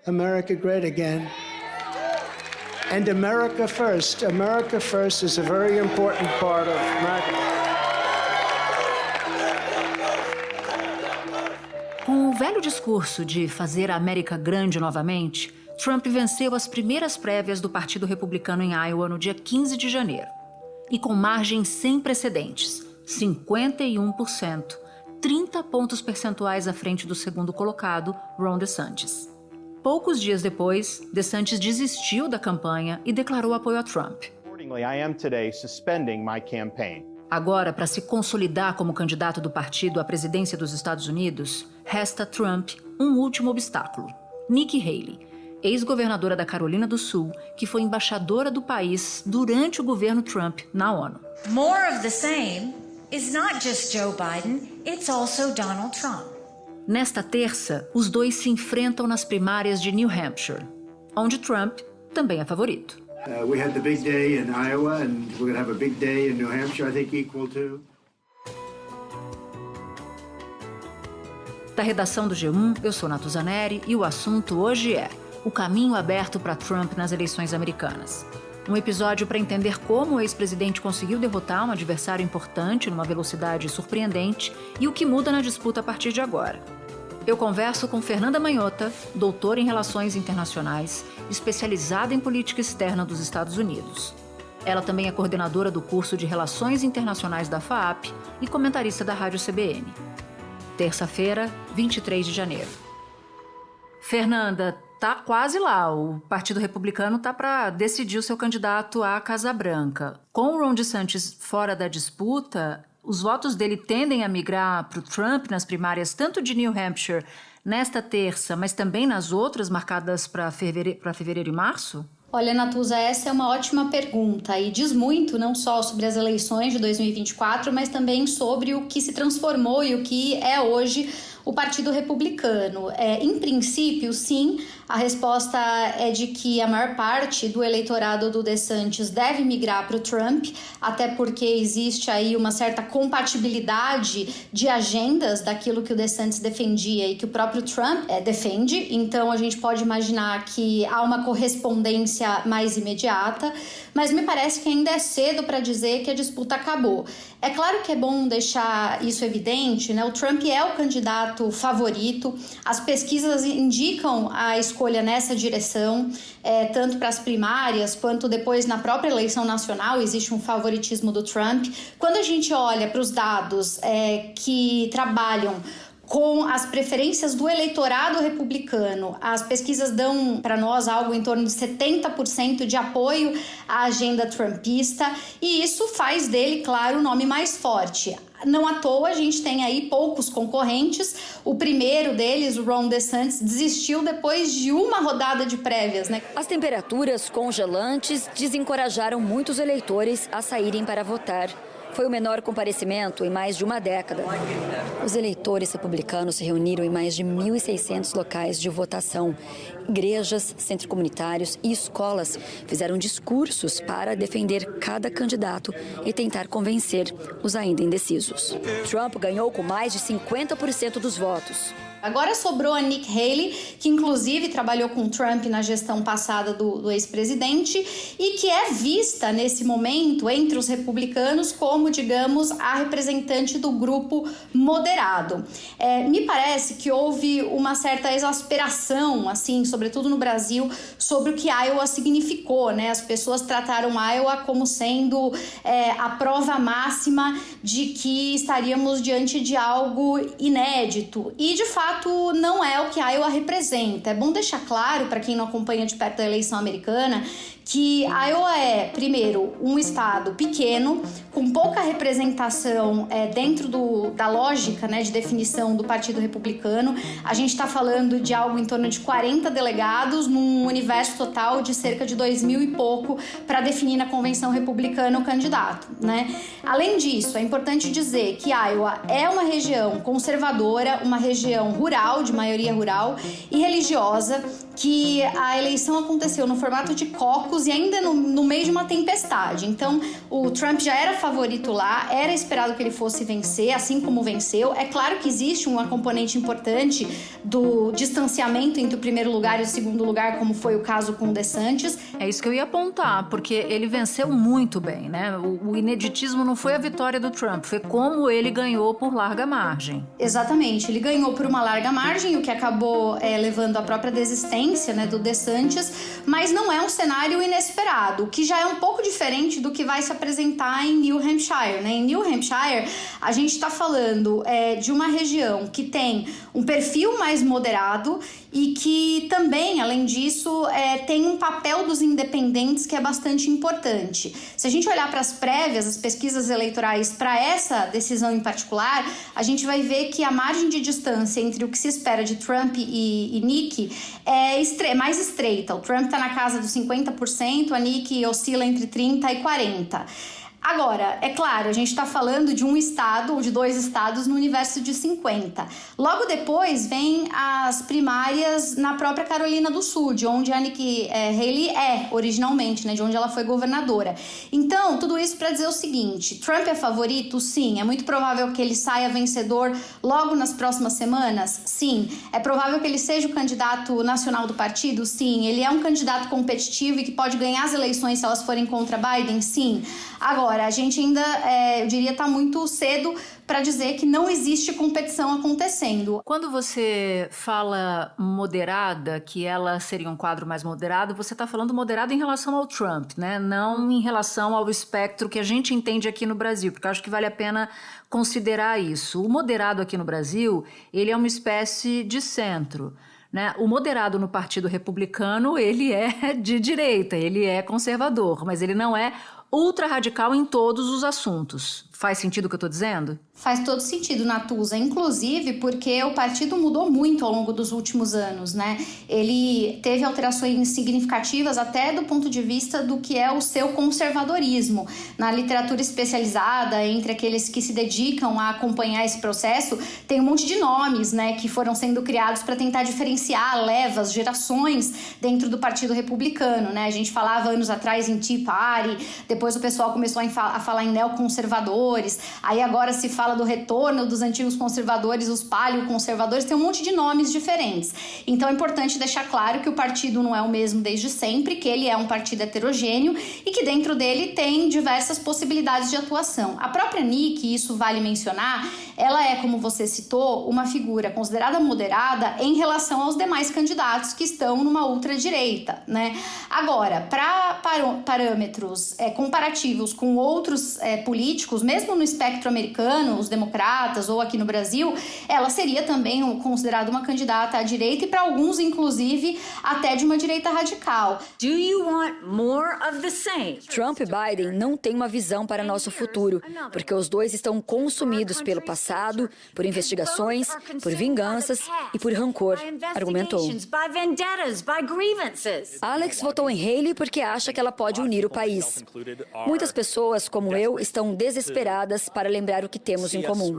America great again. And America first. America first is a very important part of America. Com o velho discurso de fazer a América grande novamente, Trump venceu as primeiras prévias do Partido Republicano em Iowa no dia 15 de janeiro. E com margem sem precedentes, 51%, 30 pontos percentuais à frente do segundo colocado, Ron DeSantis. Poucos dias depois, DeSantis desistiu da campanha e declarou apoio a Trump. Agora, para se consolidar como candidato do partido à presidência dos Estados Unidos, resta a Trump um último obstáculo: Nikki Haley, ex-governadora da Carolina do Sul, que foi embaixadora do país durante o governo Trump na ONU. More of the same is not just Joe Biden, it's also Donald Trump. Nesta terça, os dois se enfrentam nas primárias de New Hampshire, onde Trump também é favorito. We had the big day in Iowa, and we're going to have a big day in New Hampshire, I think equal to. Da redação do G1, eu sou Natuzaneri e o assunto hoje é o caminho aberto para Trump nas eleições americanas. Um episódio para entender como o ex-presidente conseguiu derrotar um adversário importante numa velocidade surpreendente e o que muda na disputa a partir de agora. Eu converso com Fernanda Manhota, doutora em Relações Internacionais, especializada em política externa dos Estados Unidos. Ela também é coordenadora do curso de Relações Internacionais da FAAP e comentarista da Rádio CBN. Terça-feira, 23 de janeiro. Fernanda, tá quase lá. O Partido Republicano tá para decidir o seu candidato à Casa Branca. Com o Ron DeSantis fora da disputa, os votos dele tendem a migrar para o Trump nas primárias tanto de New Hampshire nesta terça, mas também nas outras marcadas para fevereiro e março? Olha, Natuza, essa é uma ótima pergunta e diz muito não só sobre as eleições de 2024, mas também sobre o que se transformou e o que é hoje o Partido Republicano. Em princípio, sim, a resposta é de que a maior parte do eleitorado do DeSantis deve migrar para o Trump, até porque existe aí uma certa compatibilidade de agendas daquilo que o DeSantis defendia e que o próprio Trump defende. Então, a gente pode imaginar que há uma correspondência mais imediata, mas me parece que ainda é cedo para dizer que a disputa acabou. É claro que é bom deixar isso evidente, né? O Trump é o candidato favorito, as pesquisas indicam a escolha nessa direção, tanto para as primárias quanto depois na própria eleição nacional existe um favoritismo do Trump. Quando a gente olha para os dados que trabalham com as preferências do eleitorado republicano, as pesquisas dão para nós algo em torno de 70% de apoio à agenda trumpista, e isso faz dele, claro, o nome mais forte. Não à toa, a gente tem aí poucos concorrentes. O primeiro deles, o Ron DeSantis, desistiu depois de uma rodada de prévias, né? As temperaturas congelantes desencorajaram muitos eleitores a saírem para votar. Foi o menor comparecimento em mais de uma década. Os eleitores republicanos se reuniram em mais de 1.600 locais de votação. Igrejas, centros comunitários e escolas fizeram discursos para defender cada candidato e tentar convencer os ainda indecisos. Trump ganhou com mais de 50% dos votos. Agora sobrou a Nikki Haley, que inclusive trabalhou com Trump na gestão passada do ex-presidente e que é vista nesse momento entre os republicanos como, digamos, a representante do grupo moderado. Me parece que houve uma certa exasperação, assim, sobretudo no Brasil, sobre o que Iowa significou, né? As pessoas trataram Iowa como sendo a prova máxima de que estaríamos diante de algo inédito e, de fato, não é o que Iowa representa. É bom deixar claro, para quem não acompanha de perto a eleição americana, que Iowa é, primeiro, um estado pequeno, com pouca representação dentro da lógica, né, de definição do Partido Republicano. A gente está falando de algo em torno de 40 delegados num universo total de cerca de 2.000 e pouco para definir na convenção republicana o candidato, né? Além disso, é importante dizer que Iowa é uma região conservadora, uma região rural, de maioria rural e religiosa, que a eleição aconteceu no formato de caucus e ainda no meio de uma tempestade. Então, o Trump já era favorito lá, era esperado que ele fosse vencer, assim como venceu. É claro que existe uma componente importante do distanciamento entre o primeiro lugar e o segundo lugar, como foi o caso com o DeSantis. É isso que eu ia apontar, porque ele venceu muito bem, né? O ineditismo não foi a vitória do Trump, foi como ele ganhou por larga margem. Exatamente, ele ganhou por uma larga margem, o que acabou levando à própria desistência, né, do DeSantis, mas não é um cenário inesperado, o que já é um pouco diferente do que vai se apresentar em New Hampshire, né? Em New Hampshire, a gente está falando de uma região que tem um perfil mais moderado e que também, além disso, tem um papel dos independentes que é bastante importante. Se a gente olhar para as prévias, as pesquisas eleitorais para essa decisão em particular, a gente vai ver que a margem de distância entre o que se espera de Trump e Nikki é mais estreita. O Trump está na casa dos 50%, a Nikki oscila entre 30% e 40%. Agora, é claro, a gente está falando de um estado ou de 2 estados no universo de 50. Logo depois vem as primárias na própria Carolina do Sul, de onde a Nikki Haley é originalmente, né, de onde ela foi governadora. Então, tudo isso para dizer o seguinte: Trump é favorito? Sim. É muito provável que ele saia vencedor logo nas próximas semanas? Sim. É provável que ele seja o candidato nacional do partido? Sim. Ele é um candidato competitivo e que pode ganhar as eleições se elas forem contra Biden? Sim. Agora, a gente ainda, eu diria, está muito cedo para dizer que não existe competição acontecendo. Quando você fala moderada, que ela seria um quadro mais moderado, você está falando moderado em relação ao Trump, né? Não em relação ao espectro que a gente entende aqui no Brasil, porque eu acho que vale a pena considerar isso. O moderado aqui no Brasil, ele é uma espécie de centro, né? O moderado no Partido Republicano, ele é de direita, ele é conservador, mas ele não é ultra radical em todos os assuntos. Faz sentido o que eu estou dizendo? Faz todo sentido, Natuza, inclusive porque o partido mudou muito ao longo dos últimos anos, né? Ele teve alterações significativas até do ponto de vista do que é o seu conservadorismo. Na literatura especializada, entre aqueles que se dedicam a acompanhar esse processo, tem um monte de nomes, né, que foram sendo criados para tentar diferenciar levas, gerações dentro do Partido Republicano, né? A gente falava anos atrás em Tea Party, depois o pessoal começou a falar em neoconservadores, aí agora se fala do retorno dos antigos conservadores, os paleoconservadores, tem um monte de nomes diferentes. Então é importante deixar claro que o partido não é o mesmo desde sempre, que ele é um partido heterogêneo e que dentro dele tem diversas possibilidades de atuação. A própria Nikki, isso vale mencionar, ela é, como você citou, uma figura considerada moderada em relação aos demais candidatos que estão numa ultradireita, né? Agora, para parâmetros comparativos com outros políticos, mesmo no espectro americano, os democratas ou aqui no Brasil, ela seria também considerada uma candidata à direita e para alguns, inclusive, até de uma direita radical. Do you want more of the same? Trump e Biden não têm uma visão para nosso futuro, porque os dois estão consumidos pelo passado, por investigações, por vinganças e por rancor, argumentou. Alex votou em Haley porque acha que ela pode unir o país. Muitas pessoas, como eu, estão desesperadas para lembrar o que temos em comum.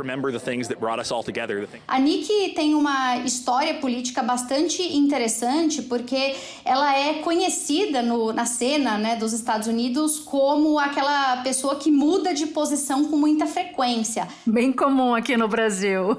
A Nikki tem uma história política bastante interessante porque ela é conhecida na cena, né, dos Estados Unidos como aquela pessoa que muda de posição com muita frequência. Bem comum aqui no Brasil.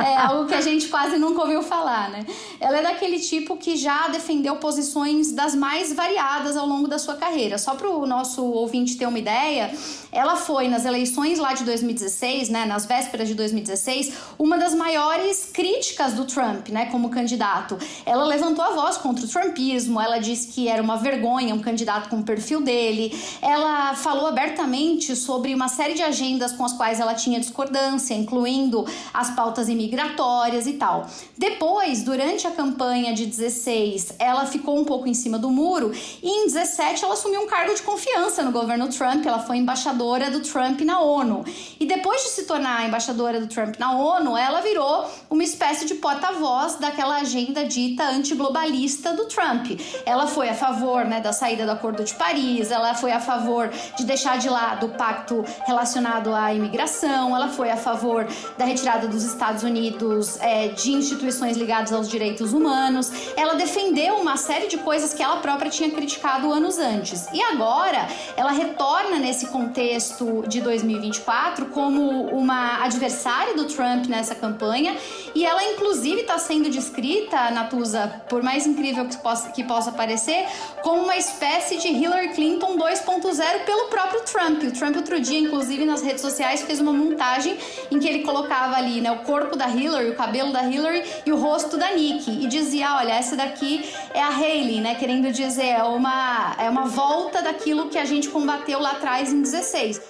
É algo que a gente quase nunca ouviu falar, né? Ela é daquele tipo que já defendeu posições das mais variadas ao longo da sua carreira. Só para o nosso ouvinte ter uma ideia, ela foi nas eleições lá de 2016, né, nas vésperas de 2016, uma das maiores críticas do Trump, né, como candidato. Ela levantou a voz contra o trumpismo, ela disse que era uma vergonha um candidato com o perfil dele, ela falou abertamente sobre uma série de agendas com as quais ela tinha discordância, incluindo as pautas imigratórias e tal. Depois, durante a campanha de 16, ela ficou um pouco em cima do muro e em 17 ela assumiu um cargo de confiança no governo Trump, ela foi embaixadora do Trump Trump na ONU. E depois de se tornar embaixadora do Trump na ONU, ela virou uma espécie de porta-voz daquela agenda dita antiglobalista do Trump. Ela foi a favor, né, da saída do Acordo de Paris, ela foi a favor de deixar de lado o pacto relacionado à imigração, ela foi a favor da retirada dos Estados Unidos de instituições ligadas aos direitos humanos. Ela defendeu uma série de coisas que ela própria tinha criticado anos antes. E agora ela retorna nesse contexto de 2024 como uma adversária do Trump nessa campanha, e ela inclusive está sendo descrita, Natuza, por mais incrível que possa parecer, como uma espécie de Hillary Clinton 2.0 pelo próprio Trump. O Trump outro dia, inclusive nas redes sociais, fez uma montagem em que ele colocava ali, né, o corpo da Hillary, o cabelo da Hillary e o rosto da Nikki, e dizia, olha, essa daqui é a Haley, né, querendo dizer, é uma volta daquilo que a gente combateu lá atrás em 16.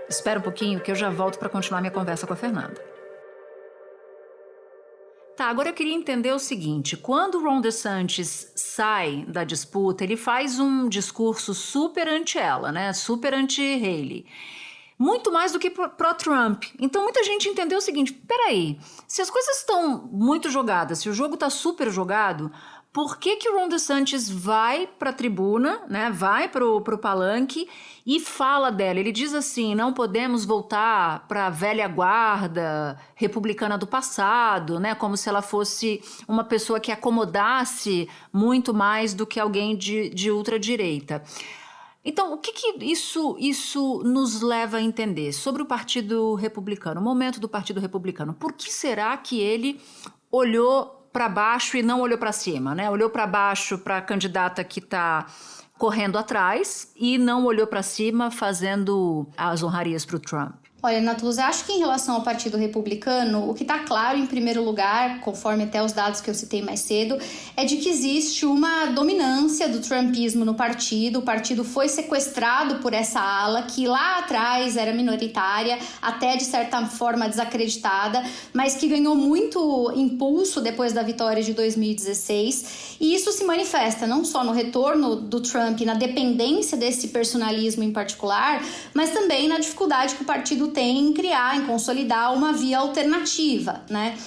Espera um pouquinho que eu já volto para continuar minha conversa com a Fernanda. Tá, agora eu queria entender o seguinte, quando o Ron DeSantis sai da disputa, ele faz um discurso super anti-ela, né, super anti-Haley. Muito mais do que pró-Trump. Então muita gente entendeu o seguinte, peraí, se as coisas estão muito jogadas, se o jogo está super jogado, por que o Ron DeSantis vai para a tribuna, né, vai pro palanque e fala dela? Ele diz assim, não podemos voltar para a velha guarda republicana do passado, né, como se ela fosse uma pessoa que acomodasse muito mais do que alguém de ultradireita. Então, o que isso nos leva a entender sobre o Partido Republicano, o momento do Partido Republicano? Por que será que ele olhou para baixo e não olhou para cima, né? Olhou para baixo para a candidata que está correndo atrás e não olhou para cima fazendo as honrarias para o Trump? Olha, Natuza, acho que em relação ao Partido Republicano, o que está claro em primeiro lugar, conforme até os dados que eu citei mais cedo, é de que existe uma dominância do trumpismo no partido. O partido foi sequestrado por essa ala que lá atrás era minoritária, até de certa forma desacreditada, mas que ganhou muito impulso depois da vitória de 2016. E isso se manifesta não só no retorno do Trump, na dependência desse personalismo em particular, mas também na dificuldade que o partido tem em criar, em consolidar uma via alternativa, né?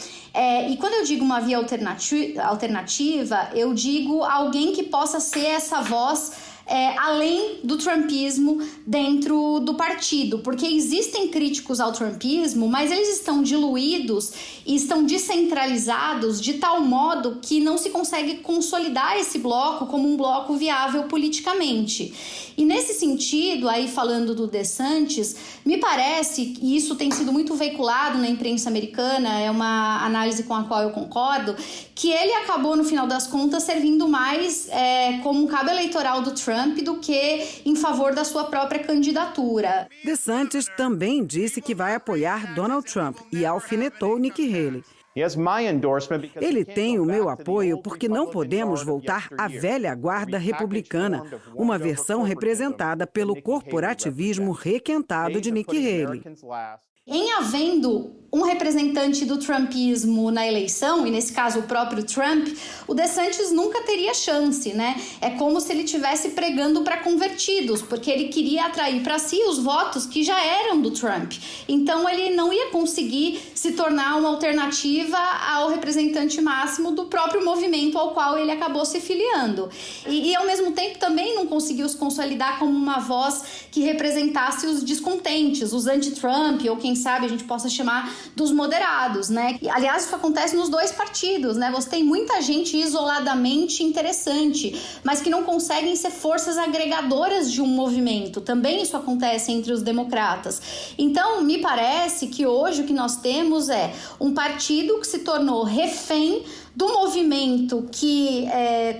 E quando eu digo uma via alternativa, eu digo alguém que possa ser essa voz além do trumpismo dentro do partido, porque existem críticos ao trumpismo, mas eles estão diluídos e estão descentralizados de tal modo que não se consegue consolidar esse bloco como um bloco viável politicamente. E nesse sentido, aí falando do DeSantis, me parece, e isso tem sido muito veiculado na imprensa americana, é uma análise com a qual eu concordo, que ele acabou, no final das contas, servindo mais como um cabo eleitoral do Trump do que em favor da sua própria candidatura. DeSantis também disse que vai apoiar Donald Trump e alfinetou Nikki Haley. Ele tem o meu apoio porque não podemos voltar à velha guarda republicana, uma versão representada pelo corporativismo requentado de Nikki Haley. Em havendo um representante do trumpismo na eleição, e nesse caso o próprio Trump, o DeSantis nunca teria chance, né? É como se ele estivesse pregando para convertidos, porque ele queria atrair para si os votos que já eram do Trump. Então ele não ia conseguir se tornar uma alternativa ao representante máximo do próprio movimento ao qual ele acabou se filiando. E ao mesmo tempo também não conseguiu se consolidar como uma voz que representasse os descontentes, os anti-Trump, ou quem sabe a gente possa chamar dos moderados, né? E, aliás, isso acontece nos dois partidos, né? Você tem muita gente isoladamente interessante, mas que não conseguem ser forças agregadoras de um movimento. Também isso acontece entre os democratas. Então, me parece que hoje o que nós temos é um partido que se tornou refém do movimento que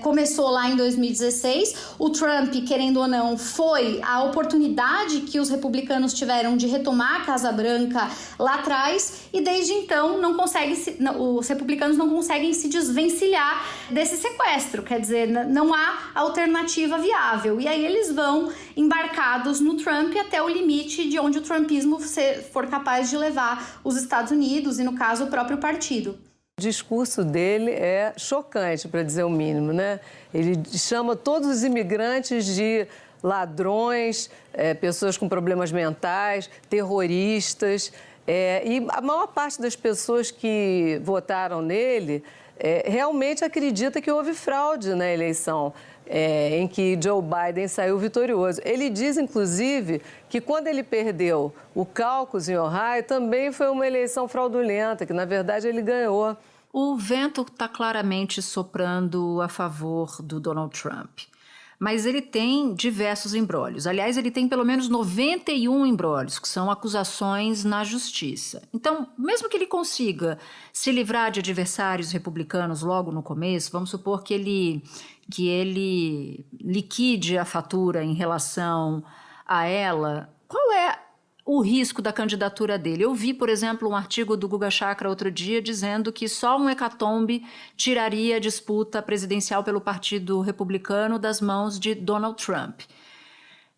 começou lá em 2016. O Trump, querendo ou não, foi a oportunidade que os republicanos tiveram de retomar a Casa Branca lá atrás, e desde então os republicanos não conseguem se desvencilhar desse sequestro, quer dizer, não há alternativa viável. E aí eles vão embarcados no Trump até o limite de onde o trumpismo for capaz de levar os Estados Unidos e, no caso, o próprio partido. O discurso dele é chocante, para dizer o mínimo, né? Ele chama todos os imigrantes de ladrões, pessoas com problemas mentais, terroristas. E a maior parte das pessoas que votaram nele realmente acredita que houve fraude na eleição em que Joe Biden saiu vitorioso. Ele diz, inclusive, que quando ele perdeu o caucus em Ohio, também foi uma eleição fraudulenta, que, na verdade, ele ganhou. O vento está claramente soprando a favor do Donald Trump. Mas ele tem diversos embrólios. Aliás, ele tem pelo menos 91 embrólios, que são acusações na justiça. Então, mesmo que ele consiga se livrar de adversários republicanos logo no começo, vamos supor que ele liquide a fatura em relação a ela, qual é o risco da candidatura dele? Eu vi, por exemplo, um artigo do Guga Chakra outro dia dizendo que só um hecatombe tiraria a disputa presidencial pelo Partido Republicano das mãos de Donald Trump.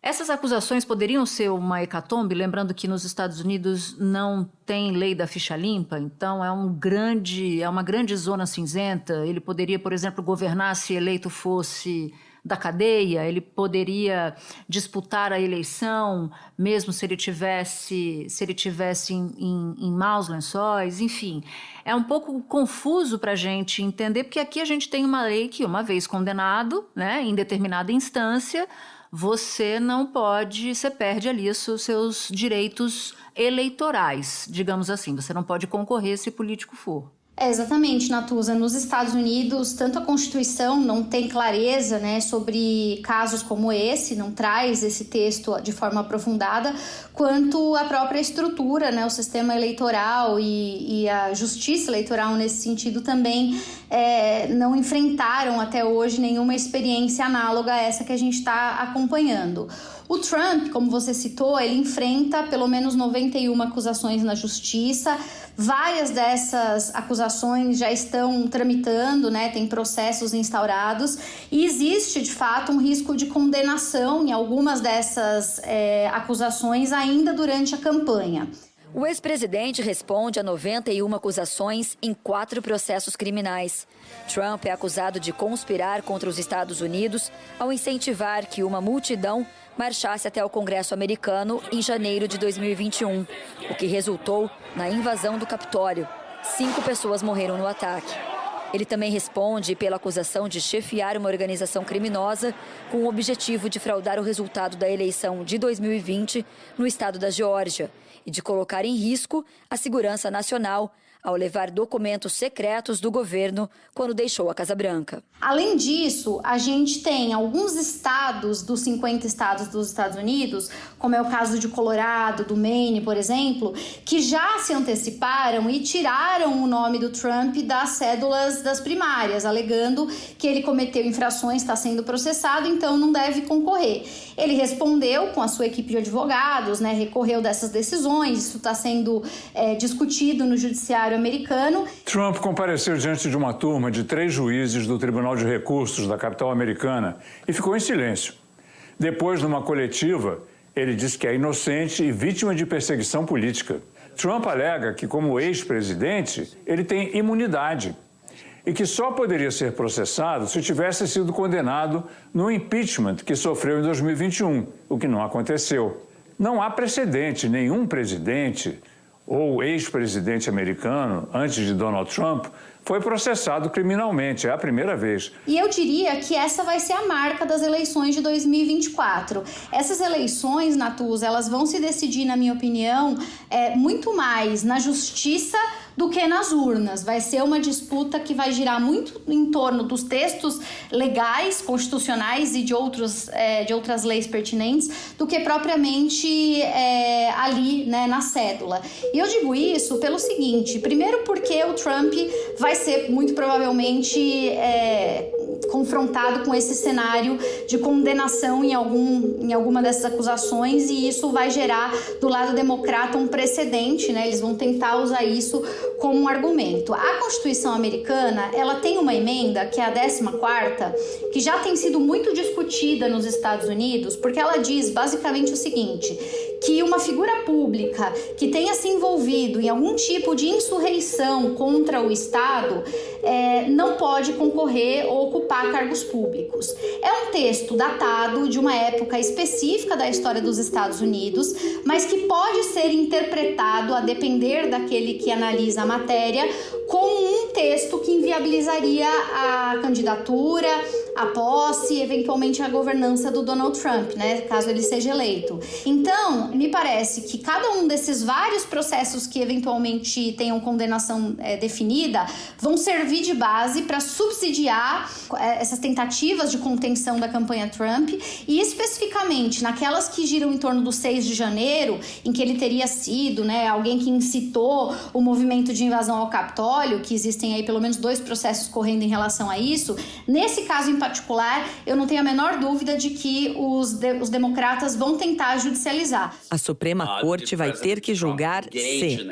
Essas acusações poderiam ser uma hecatombe, lembrando que nos Estados Unidos não tem lei da ficha limpa, então é uma grande zona cinzenta. Ele poderia, por exemplo, governar se eleito fosse da cadeia, ele poderia disputar a eleição, mesmo se ele tivesse em maus lençóis, enfim. É um pouco confuso para a gente entender, porque aqui a gente tem uma lei que, uma vez condenado, né, em determinada instância, você perde ali os seus direitos eleitorais, digamos assim. Você não pode concorrer se político for. Exatamente, Natuza. Nos Estados Unidos, tanto a Constituição não tem clareza, né, sobre casos como esse, não traz esse texto de forma aprofundada, quanto a própria estrutura, né, o sistema eleitoral e a justiça eleitoral nesse sentido também não enfrentaram até hoje nenhuma experiência análoga a essa que a gente está acompanhando. O Trump, como você citou, ele enfrenta pelo menos 91 acusações na justiça. Várias dessas acusações já estão tramitando, né? Tem processos instaurados e existe, de fato, um risco de condenação em algumas dessas acusações ainda durante a campanha. O ex-presidente responde a 91 acusações em 4 processos criminais. Trump é acusado de conspirar contra os Estados Unidos ao incentivar que uma multidão marchasse até o Congresso americano em janeiro de 2021, o que resultou na invasão do Capitólio. 5 pessoas morreram no ataque. Ele também responde pela acusação de chefiar uma organização criminosa com o objetivo de fraudar o resultado da eleição de 2020 no estado da Geórgia e de colocar em risco a segurança nacional ao levar documentos secretos do governo quando deixou a Casa Branca. Além disso, a gente tem alguns estados dos 50 estados dos Estados Unidos, como é o caso de Colorado, do Maine, por exemplo, que já se anteciparam e tiraram o nome do Trump das cédulas das primárias, alegando que ele cometeu infrações, está sendo processado, então não deve concorrer. Ele respondeu com a sua equipe de advogados, né, recorreu dessas decisões, isso está sendo discutido no judiciário americano. Trump compareceu diante de uma turma de 3 juízes do Tribunal de Recursos da capital americana e ficou em silêncio. Depois, numa coletiva, ele disse que é inocente e vítima de perseguição política. Trump alega que, como ex-presidente, ele tem imunidade e que só poderia ser processado se tivesse sido condenado no impeachment que sofreu em 2021, o que não aconteceu. Não há precedente, nenhum presidente ou ex-presidente americano, antes de Donald Trump, foi processado criminalmente. É a primeira vez. E eu diria que essa vai ser a marca das eleições de 2024. Essas eleições, Natuza, elas vão se decidir, na minha opinião, muito mais na justiça do que nas urnas. Vai ser uma disputa que vai girar muito em torno dos textos legais, constitucionais e de outras leis pertinentes, do que propriamente ali, né, na cédula. E eu digo isso pelo seguinte: primeiro porque o Trump vai ser muito provavelmente confrontado com esse cenário de condenação em alguma dessas acusações, e isso vai gerar do lado democrata um precedente, né? Eles vão tentar usar isso como um argumento. A Constituição americana, ela tem uma emenda, que é a 14ª, que já tem sido muito discutida nos Estados Unidos, porque ela diz basicamente o seguinte, que uma figura pública que tenha se envolvido em algum tipo de insurreição contra o Estado não pode concorrer ou ocupar cargos públicos. É um texto datado de uma época específica da história dos Estados Unidos, mas que pode ser interpretado, a depender daquele que analisa a matéria, como um texto que inviabilizaria a candidatura, a posse, eventualmente a governança do Donald Trump, né, caso ele seja eleito. Então, me parece que cada um desses vários processos que eventualmente tenham condenação definida vão servir de base para subsidiar essas tentativas de contenção da campanha Trump e especificamente naquelas que giram em torno do 6 de janeiro, em que ele teria sido, né, alguém que incitou o movimento de invasão ao Capitólio, que existem aí pelo menos 2 processos correndo em relação a isso. Nesse caso em particular, eu não tenho a menor dúvida de que os democratas vão tentar judicializar. A Suprema Corte vai ter que julgar se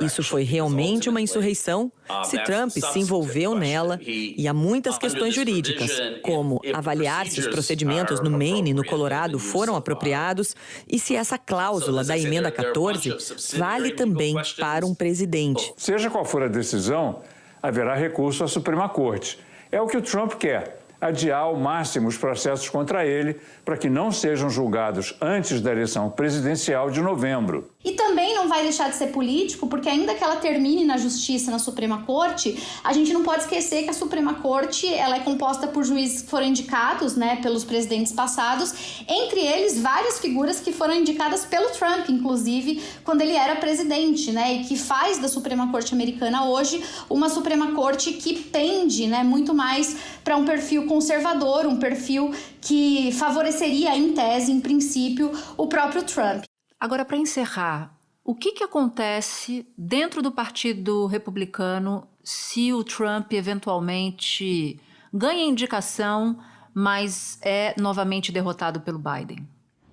isso foi realmente uma insurreição, se Trump se envolveu nela, e há muitas questões jurídicas, como avaliar se os procedimentos no Maine e no Colorado foram apropriados e se essa cláusula da emenda 14 vale também para um presidente. Seja qual for a decisão, haverá recurso à Suprema Corte. É o que o Trump quer, adiar ao máximo os processos contra ele para que não sejam julgados antes da eleição presidencial de novembro. E também não vai deixar de ser político, porque ainda que ela termine na justiça, na Suprema Corte, a gente não pode esquecer que a Suprema Corte ela é composta por juízes que foram indicados, né, pelos presidentes passados, entre eles várias figuras que foram indicadas pelo Trump, inclusive, quando ele era presidente, né, e que faz da Suprema Corte americana hoje uma Suprema Corte que pende, né, muito mais para um perfil conservador, um perfil que favoreceria, em tese, em princípio, o próprio Trump. Agora, para encerrar, o que acontece dentro do Partido Republicano se o Trump eventualmente ganha indicação, mas é novamente derrotado pelo Biden?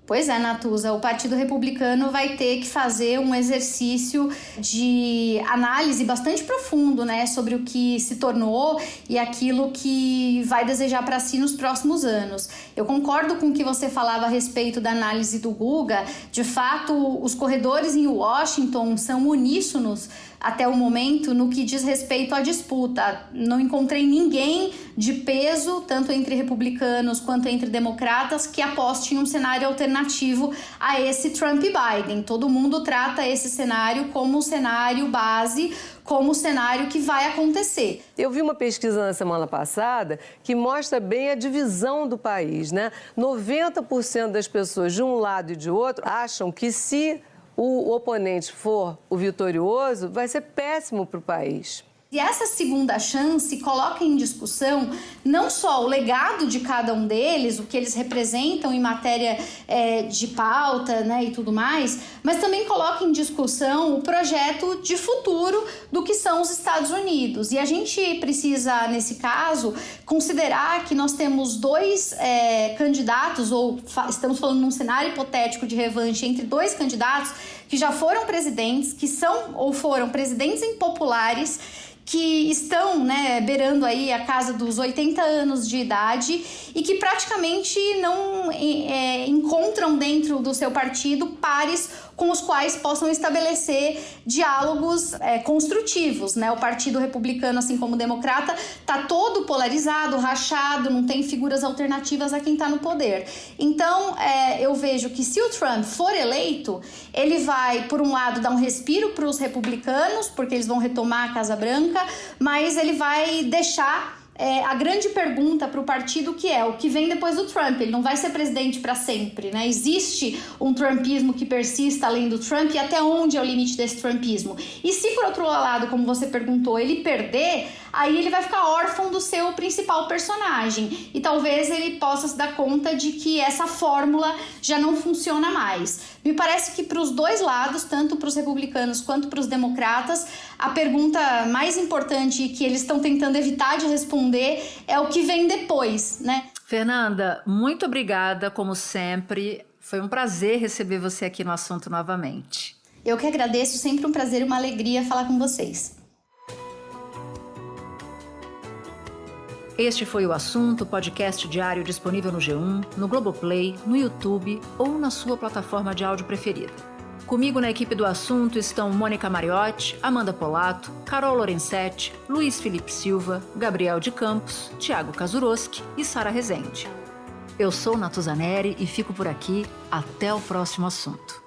Pois é, Natuza, o Partido Republicano vai ter que fazer um exercício de análise bastante profundo, né, sobre o que se tornou e aquilo que vai desejar para si nos próximos anos. Eu concordo com o que você falava a respeito da análise do Guga. De fato, os corredores em Washington são uníssonos até o momento no que diz respeito à disputa. Não encontrei ninguém de peso, tanto entre republicanos quanto entre democratas, que aposte em um cenário alternativo a esse Trump e Biden. Todo mundo trata esse cenário como um cenário base, como o cenário que vai acontecer. Eu vi uma pesquisa na semana passada que mostra bem a divisão do país, né? 90% das pessoas de um lado e de outro acham que se o oponente for o vitorioso, vai ser péssimo para o país. E essa segunda chance coloca em discussão não só o legado de cada um deles, o que eles representam em matéria de pauta, né, e tudo mais, mas também coloca em discussão o projeto de futuro do que são os Estados Unidos. E a gente precisa, nesse caso, considerar que nós temos 2 candidatos, ou estamos falando num cenário hipotético de revanche entre 2 candidatos que já foram presidentes, que são ou foram presidentes impopulares, que estão, né, beirando aí a casa dos 80 anos de idade e que praticamente não encontram dentro do seu partido pares com os quais possam estabelecer diálogos construtivos, né? O Partido Republicano, assim como o Democrata, está todo polarizado, rachado, não tem figuras alternativas a quem está no poder. Então, eu vejo que se o Trump for eleito, ele vai, por um lado, dar um respiro para os republicanos, porque eles vão retomar a Casa Branca, mas ele vai deixar a grande pergunta para o partido, que é o que vem depois do Trump. Ele não vai ser presidente para sempre, né? Existe um trumpismo que persista além do Trump, e até onde é o limite desse trumpismo? E se, por outro lado, como você perguntou, ele perder, aí ele vai ficar órfão do seu principal personagem. E talvez ele possa se dar conta de que essa fórmula já não funciona mais. Me parece que para os 2 lados, tanto para os republicanos quanto para os democratas, a pergunta mais importante que eles estão tentando evitar de responder é o que vem depois, né? Fernanda, muito obrigada, como sempre. Foi um prazer receber você aqui no Assunto novamente. Eu que agradeço, sempre um prazer e uma alegria falar com vocês. Este foi o Assunto, podcast diário disponível no G1, no Globoplay, no YouTube ou na sua plataforma de áudio preferida. Comigo na equipe do Assunto estão Mônica Mariotti, Amanda Polato, Carol Lorenzetti, Luiz Felipe Silva, Gabriel de Campos, Thiago Kazuroski e Sara Rezende. Eu sou Natuzaneri e fico por aqui. Até o próximo assunto.